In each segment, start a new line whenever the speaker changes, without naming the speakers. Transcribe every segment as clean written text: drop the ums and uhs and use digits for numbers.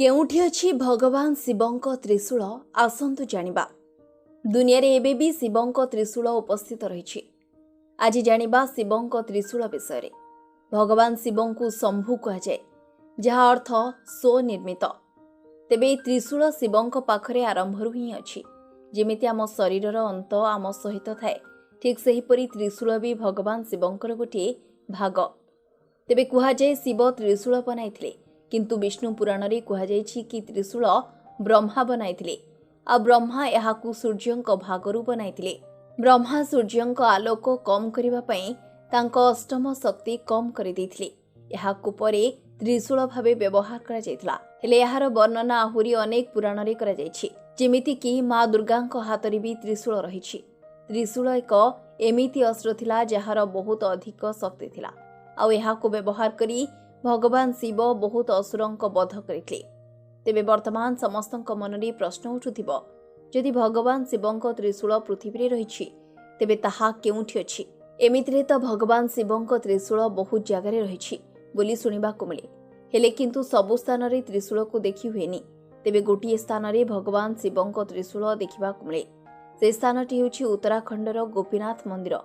केउठी अछि भगवान शिवंक त्रिशूल आसंतु जानिबा। दुनिया रे एबे भी शिवंक त्रिशूल उपस्थित रहिछि। आज जानिबा शिवंक त्रिशूल विषय। भगवान शिवंकु शंभु कहा जाए, जहा अर्थ स्वनिर्मित। तेबे त्रिशूल शिवंक पाखरे आरंभरु ही अछि। जेमिति आम शरीरर अंत आम सहित थाए, ठीक सेहिपरि त्रिशूल भी भगवान शिवंकर गोटे भाग। तेबे कहा जाए शिव त्रिशूल बनाइथिले, किंतु विष्णु पुराण रे कहा जाइछि कि त्रिशूल ब्रह्मा बनाइथिले। आ ब्रह्मा एहाकु सूर्यंक भागरु बनाइथिले। ब्रह्मा सूर्यंक आलोक कम करिबा पई तांको अष्टम शक्ति कम करि दैथिले। एहाकु परे त्रिशूल भाबे व्यवहार करा जायतिला। हेले एहार वर्णना आहुरी अनेक पुराण रे करा जाइछि। जेमिति कि मां दुर्गांक हातरे भी त्रिशूल रहिछि। त्रिशूल एक एमिति अस्त्र थिला जहार बहुत अधिक शक्ति थिला। आ एहाकु व्यवहार करी भगवान शिव बहुत असुरंक वध करिथिले। तेबे वर्तमान समस्तंक मनरे प्रश्न उठुथिबो, जदि भगवान शिवंक त्रिशूल पृथ्वी रे रहिछि, तेबे ताहा केउठी अछि? एमितिरे तो भगवान शिवंक त्रिशूल बहुत जगारे रहिछि बोली सुनिबाकु मिले। हेले किंतु सबु स्थान रे त्रिशूल को देखि हुएनी। तेबे गोटिए स्थान रे भगवान शिवंक त्रिशूल देखिबाकु मिले। से स्थानटी हेउछि उत्तराखंडर गोपीनाथ मंदिर।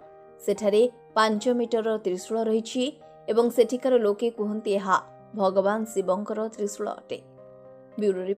सेठारे 5 मीटर त्रिशूल रहिछि एवं सेठिकार लोके कुहंती एहा भगवान शिवंकर त्रिशूल अटे। ब्यूरो